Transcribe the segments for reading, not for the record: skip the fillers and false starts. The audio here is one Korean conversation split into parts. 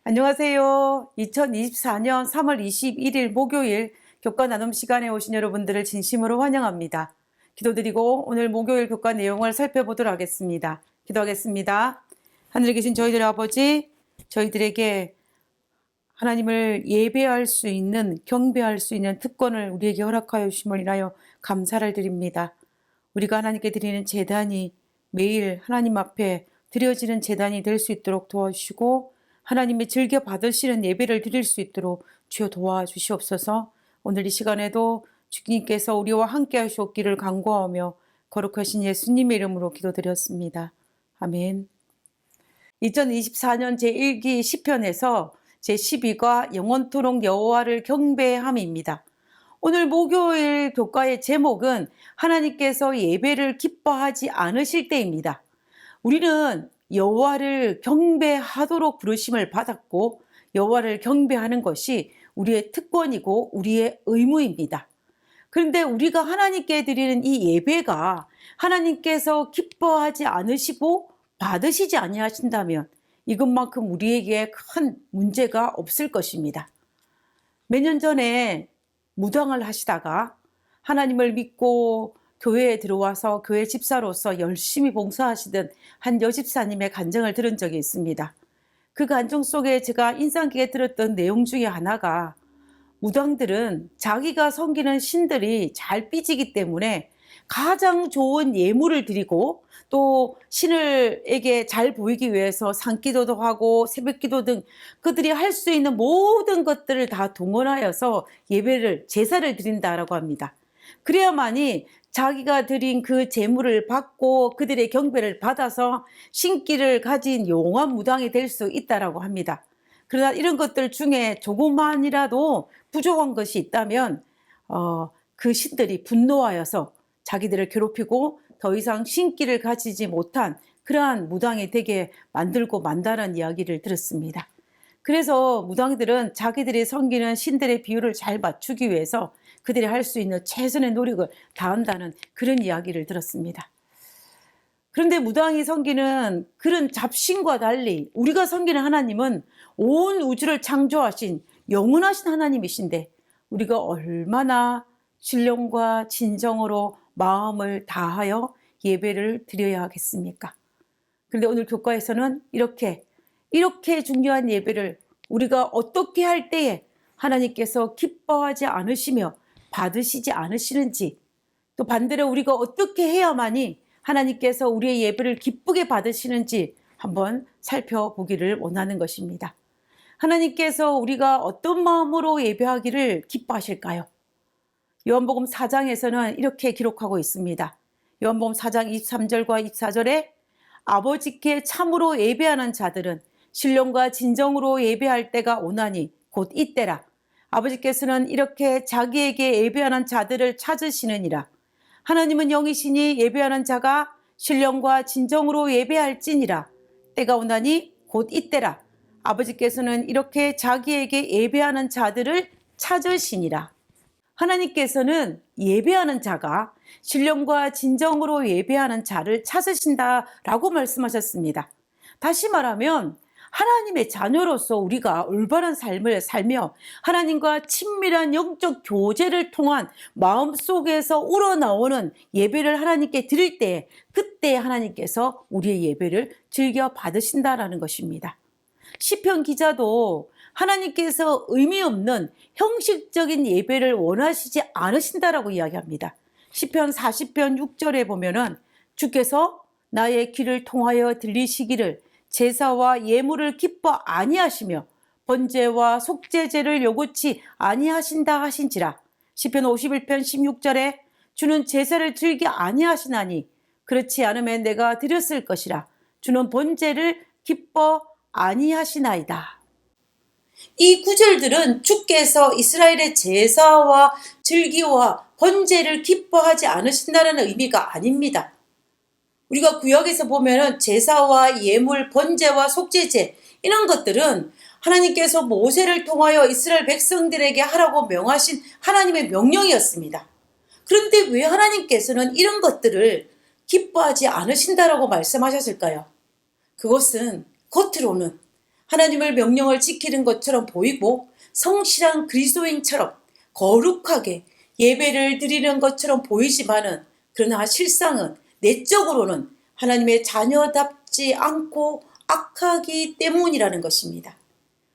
안녕하세요. 2024년 3월 21일 목요일 교과 나눔 시간에 오신 여러분들을 진심으로 환영합니다. 기도드리고 오늘 목요일 교과 내용을 살펴보도록 하겠습니다. 기도하겠습니다. 하늘에 계신 저희들의 아버지, 저희들에게 하나님을 예배할 수 있는, 경배할 수 있는 특권을 우리에게 허락하여 주심을 인하여 감사를 드립니다. 우리가 하나님께 드리는 제단이 매일 하나님 앞에 드려지는 제단이 될 수 있도록 도와주시고, 하나님이 즐겨 받으시는 예배를 드릴 수 있도록 주여 도와주시옵소서. 오늘 이 시간에도 주님께서 우리와 함께 하시옵기를 간구하며 거룩하신 예수님의 이름으로 기도드렸습니다. 아멘. 2024년 제1기 시편에서 제12과 영원토록 여호와를 경배함입니다. 오늘 목요일 교과의 제목은 하나님께서 예배를 기뻐하지 않으실 때입니다. 우리는 여호와를 경배하도록 부르심을 받았고, 여호와를 경배하는 것이 우리의 특권이고 우리의 의무입니다. 그런데 우리가 하나님께 드리는 이 예배가 하나님께서 기뻐하지 않으시고 받으시지 아니하신다면 이것만큼 우리에게 큰 문제가 없을 것입니다. 몇 년 전에 무당을 하시다가 하나님을 믿고 교회에 들어와서 교회 집사로서 열심히 봉사하시던 한 여집사님의 간증을 들은 적이 있습니다. 그 간증 속에 제가 인상 깊게 들었던 내용 중에 하나가, 무당들은 자기가 섬기는 신들이 잘 삐지기 때문에 가장 좋은 예물을 드리고, 또 신을에게 잘 보이기 위해서 산기도도 하고 새벽기도 등 그들이 할 수 있는 모든 것들을 다 동원하여서 예배를, 제사를 드린다라고 합니다. 그래야만이 자기가 드린 그 제물을 받고 그들의 경배를 받아서 신기를 가진 용한 무당이 될 수 있다라고 합니다. 그러나 이런 것들 중에 조금만이라도 부족한 것이 있다면 그 신들이 분노하여서 자기들을 괴롭히고 더 이상 신기를 가지지 못한 그러한 무당이 되게 만들고 만다는 이야기를 들었습니다. 그래서 무당들은 자기들이 섬기는 신들의 비율을 잘 맞추기 위해서 그들이 할 수 있는 최선의 노력을 다한다는 그런 이야기를 들었습니다. 그런데 무당이 섬기는 그런 잡신과 달리 우리가 섬기는 하나님은 온 우주를 창조하신 영원하신 하나님이신데, 우리가 얼마나 신령과 진정으로 마음을 다하여 예배를 드려야 하겠습니까? 그런데 오늘 교과에서는 이렇게 중요한 예배를 우리가 어떻게 할 때에 하나님께서 기뻐하지 않으시며 받으시지 않으시는지, 또 반대로 우리가 어떻게 해야만이 하나님께서 우리의 예배를 기쁘게 받으시는지 한번 살펴보기를 원하는 것입니다. 하나님께서 우리가 어떤 마음으로 예배하기를 기뻐하실까요? 요한복음 4장에서는 이렇게 기록하고 있습니다. 요한복음 4장 23절과 24절에 아버지께 참으로 예배하는 자들은 신령과 진정으로 예배할 때가 오나니 곧 이때라. 아버지께서는 이렇게 자기에게 예배하는 자들을 찾으시느니라. 하나님은 영이시니 예배하는 자가 신령과 진정으로 예배할지니라. 때가 오나니 곧 이때라. 아버지께서는 이렇게 자기에게 예배하는 자들을 찾으시니라. 하나님께서는 예배하는 자가 신령과 진정으로 예배하는 자를 찾으신다라고 말씀하셨습니다. 다시 말하면 하나님의 자녀로서 우리가 올바른 삶을 살며 하나님과 친밀한 영적 교제를 통한 마음속에서 우러나오는 예배를 하나님께 드릴 때, 그때 하나님께서 우리의 예배를 즐겨 받으신다라는 것입니다. 시편 기자도 하나님께서 의미 없는 형식적인 예배를 원하시지 않으신다라고 이야기합니다. 시편 40편 6절에 보면은 주께서 나의 귀를 통하여 들리시기를 제사와 예물을 기뻐 아니하시며 번제와 속죄제를 요구치 아니하신다 하신지라. 시편 51편 16절에 주는 제사를 드리지 아니하시나니 그렇지 않으면 내가 드렸을 것이라. 주는 번제를 기뻐 아니하시나이다. 이 구절들은 주께서 이스라엘의 제사와 즐기와 번제를 기뻐하지 않으신다는 의미가 아닙니다. 우리가 구약에서 보면은 제사와 예물, 번제와 속죄제, 이런 것들은 하나님께서 모세를 통하여 이스라엘 백성들에게 하라고 명하신 하나님의 명령이었습니다. 그런데 왜 하나님께서는 이런 것들을 기뻐하지 않으신다라고 말씀하셨을까요? 그것은 겉으로는 하나님의 명령을 지키는 것처럼 보이고 성실한 그리스도인처럼 거룩하게 예배를 드리는 것처럼 보이지만은, 그러나 실상은 내적으로는 하나님의 자녀답지 않고 악하기 때문이라는 것입니다.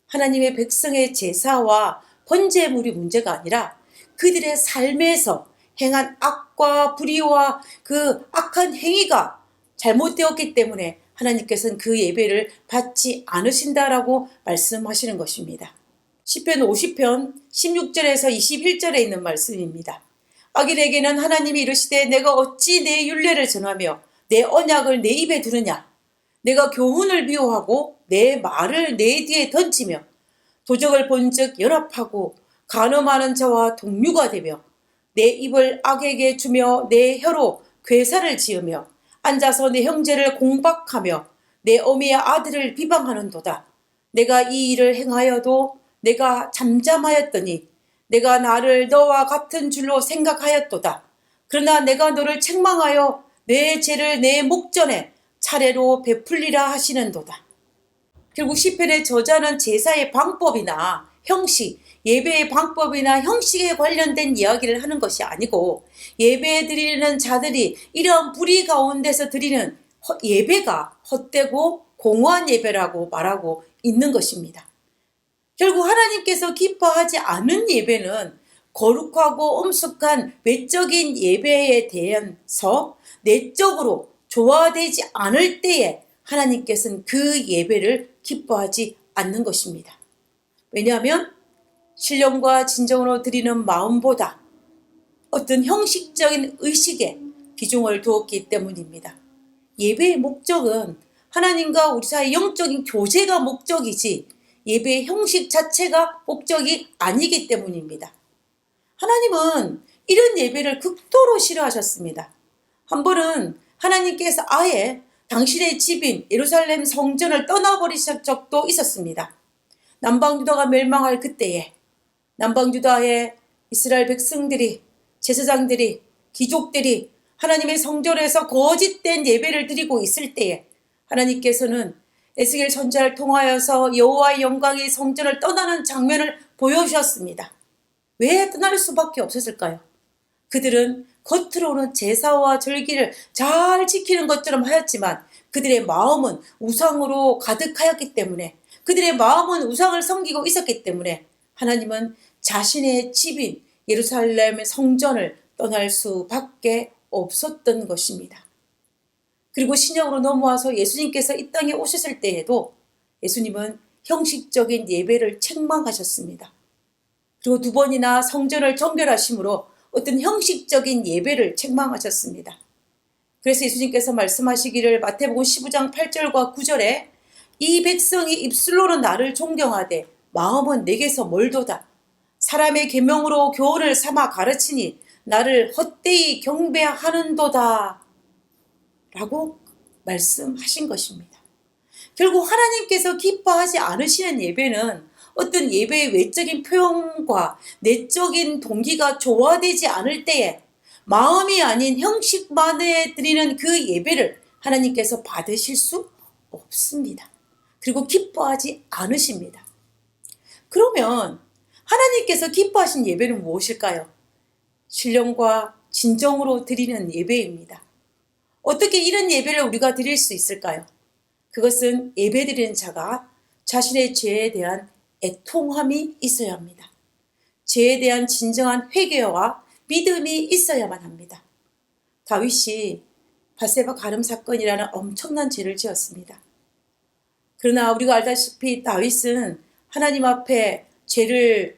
하나님의 백성의 제사와 번제물이 문제가 아니라 그들의 삶에서 행한 악과 불의와 그 악한 행위가 잘못되었기 때문에 하나님께서는 그 예배를 받지 않으신다라고 말씀하시는 것입니다. 시편 50편 16절에서 21절에 있는 말씀입니다. 악인에게는 하나님이 이르시되 내가 어찌 내 율례를 전하며 내 언약을 내 입에 두느냐. 내가 교훈을 미워하고 내 말을 내 뒤에 던지며 도적을 본즉 연합하고 간음하는 자와 동류가 되며 내 입을 악에게 주며 내 혀로 괴사를 지으며 앉아서 내 형제를 공박하며 내 어미의 아들을 비방하는도다. 내가 이 일을 행하여도 내가 잠잠하였더니 내가 나를 너와 같은 줄로 생각하였도다. 그러나 내가 너를 책망하여 내 죄를 내 목전에 차례로 베풀리라 하시는도다. 결국 시편의 저자는 제사의 방법이나 형식, 예배의 방법이나 형식에 관련된 이야기를 하는 것이 아니고, 예배 드리는 자들이 이러한 불의 가운데서 드리는 예배가 헛되고 공허한 예배라고 말하고 있는 것입니다. 결국 하나님께서 기뻐하지 않은 예배는 거룩하고 엄숙한 외적인 예배에 대해서 내적으로 조화되지 않을 때에 하나님께서는 그 예배를 기뻐하지 않는 것입니다. 왜냐하면 신령과 진정으로 드리는 마음보다 어떤 형식적인 의식에 비중을 두었기 때문입니다. 예배의 목적은 하나님과 우리 사이 영적인 교제가 목적이지 예배의 형식 자체가 목적이 아니기 때문입니다. 하나님은 이런 예배를 극도로 싫어하셨습니다. 한 번은 하나님께서 아예 당신의 집인 예루살렘 성전을 떠나버리신 적도 있었습니다. 남방유다가 멸망할 그때에 남방유다의 이스라엘 백성들이, 제사장들이, 귀족들이 하나님의 성전에서 거짓된 예배를 드리고 있을 때에 하나님께서는 에스겔 선지자를 통하여서 여호와의 영광이 성전을 떠나는 장면을 보여주셨습니다. 왜 떠날 수밖에 없었을까요? 그들은 겉으로는 제사와 절기를 잘 지키는 것처럼 하였지만 그들의 마음은 우상으로 가득하였기 때문에, 그들의 마음은 우상을 섬기고 있었기 때문에 하나님은 자신의 집인 예루살렘의 성전을 떠날 수밖에 없었던 것입니다. 그리고 신약으로 넘어와서 예수님께서 이 땅에 오셨을 때에도 예수님은 형식적인 예배를 책망하셨습니다. 그리고 2번이나 성전을 정결하심으로 어떤 형식적인 예배를 책망하셨습니다. 그래서 예수님께서 말씀하시기를 마태복음 15장 8절과 9절에 이 백성이 입술로는 나를 존경하되 마음은 내게서 멀도다. 사람의 계명으로 교훈을 삼아 가르치니 나를 헛되이 경배하는도다 라고 말씀하신 것입니다. 결국 하나님께서 기뻐하지 않으시는 예배는 어떤 예배의 외적인 표현과 내적인 동기가 조화되지 않을 때에 마음이 아닌 형식만에 드리는 그 예배를 하나님께서 받으실 수 없습니다. 그리고 기뻐하지 않으십니다. 그러면 하나님께서 기뻐하신 예배는 무엇일까요? 신령과 진정으로 드리는 예배입니다. 어떻게 이런 예배를 우리가 드릴 수 있을까요? 그것은 예배드리는 자가 자신의 죄에 대한 애통함이 있어야 합니다. 죄에 대한 진정한 회개와 믿음이 있어야만 합니다. 다윗이 밧세바 간음 사건이라는 엄청난 죄를 지었습니다. 그러나 우리가 알다시피 다윗은 하나님 앞에 죄를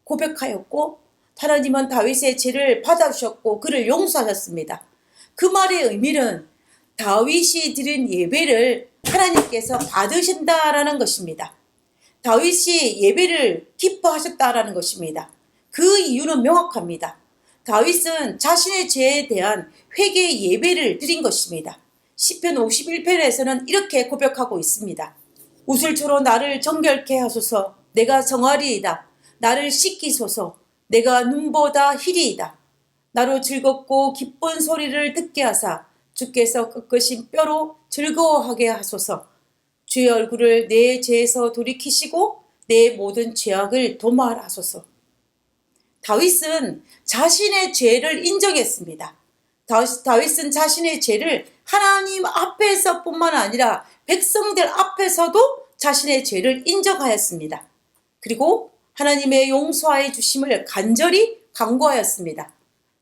고백하였고 하나님은 다윗의 죄를 받아주셨고 그를 용서하셨습니다. 그 말의 의미는 다윗이 드린 예배를 하나님께서 받으신다라는 것입니다. 다윗이 예배를 기뻐하셨다라는 것입니다. 그 이유는 명확합니다. 다윗은 자신의 죄에 대한 회개 예배를 드린 것입니다. 시편 51편에서는 이렇게 고백하고 있습니다. 우슬초로 나를 정결케 하소서. 내가 정하리이다. 나를 씻기소서. 내가 눈보다 희리이다. 나로 즐겁고 기쁜 소리를 듣게 하사 주께서 꺾으신 뼈로 즐거워하게 하소서. 주의 얼굴을 내 죄에서 돌이키시고 내 모든 죄악을 도말하소서. 다윗은 자신의 죄를 인정했습니다. 다윗은 자신의 죄를 하나님 앞에서뿐만 아니라 백성들 앞에서도 자신의 죄를 인정하였습니다. 그리고 하나님의 용서해 주심을 간절히 간구하였습니다.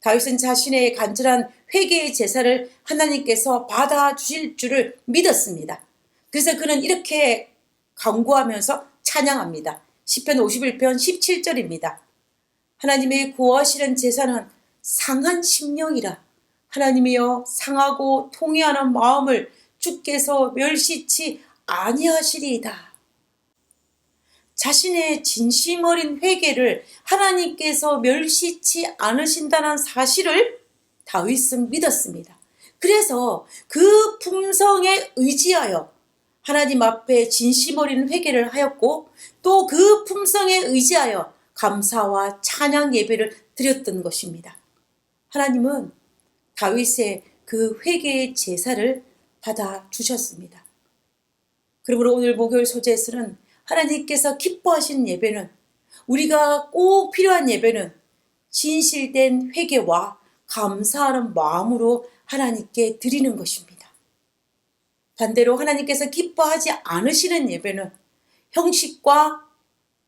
다윗은 자신의 간절한 회개의 제사를 하나님께서 받아주실 줄을 믿었습니다. 그래서 그는 이렇게 간구하면서 찬양합니다. 시편 51편 17절입니다. 하나님의 구하시는 제사는 상한 심령이라. 하나님이여 상하고 통회하는 마음을 주께서 멸시치 아니하시리이다. 자신의 진심 어린 회개를 하나님께서 멸시치 않으신다는 사실을 다윗은 믿었습니다. 그래서 그 품성에 의지하여 하나님 앞에 진심 어린 회개를 하였고 또 그 품성에 의지하여 감사와 찬양 예배를 드렸던 것입니다. 하나님은 다윗의 그 회개의 제사를 받아주셨습니다. 그러므로 오늘 목요일 소재에서는 하나님께서 기뻐하시는 예배는, 우리가 꼭 필요한 예배는 진실된 회개와 감사하는 마음으로 하나님께 드리는 것입니다. 반대로 하나님께서 기뻐하지 않으시는 예배는 형식과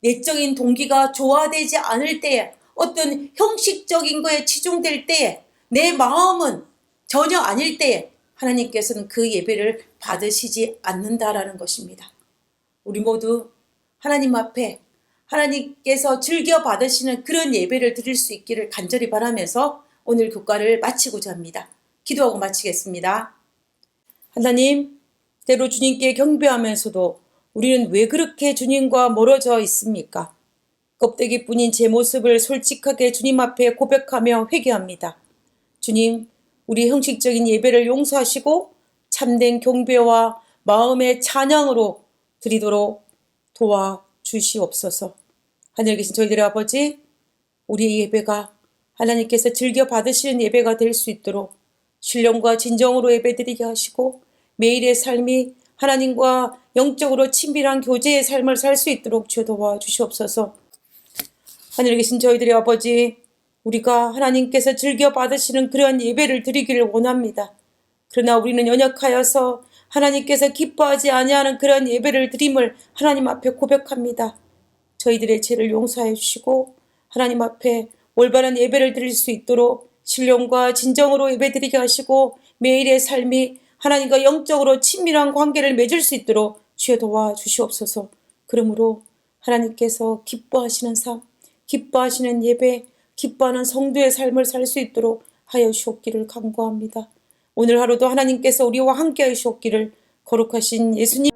내적인 동기가 조화되지 않을 때에, 어떤 형식적인 거에 치중될 때에, 내 마음은 전혀 아닐 때에 하나님께서는 그 예배를 받으시지 않는다라는 것입니다. 우리 모두 하나님 앞에 하나님께서 즐겨 받으시는 그런 예배를 드릴 수 있기를 간절히 바라면서 오늘 교과를 마치고자 합니다. 기도하고 마치겠습니다. 하나님, 때로 주님께 경배하면서도 우리는 왜 그렇게 주님과 멀어져 있습니까? 껍데기뿐인 제 모습을 솔직하게 주님 앞에 고백하며 회개합니다. 주님, 우리 형식적인 예배를 용서하시고 참된 경배와 마음의 찬양으로 드리도록 도와주시옵소서. 하늘에 계신 저희들의 아버지, 우리의 예배가 하나님께서 즐겨 받으시는 예배가 될 수 있도록 신령과 진정으로 예배드리게 하시고 매일의 삶이 하나님과 영적으로 친밀한 교제의 삶을 살 수 있도록 주여 도와주시옵소서. 하늘에 계신 저희들의 아버지, 우리가 하나님께서 즐겨 받으시는 그러한 예배를 드리기를 원합니다. 그러나 우리는 연약하여서 하나님께서 기뻐하지 아니하는 그러한 예배를 드림을 하나님 앞에 고백합니다. 저희들의 죄를 용서해 주시고 하나님 앞에 올바른 예배를 드릴 수 있도록 신령과 진정으로 예배드리게 하시고 매일의 삶이 하나님과 영적으로 친밀한 관계를 맺을 수 있도록 주여 도와주시옵소서. 그러므로 하나님께서 기뻐하시는 삶, 기뻐하시는 예배, 기뻐하는 성도의 삶을 살 수 있도록 하여 주옵기를 간구합니다. 오늘 하루도 하나님께서 우리와 함께 하시옵기를 거룩하신 예수님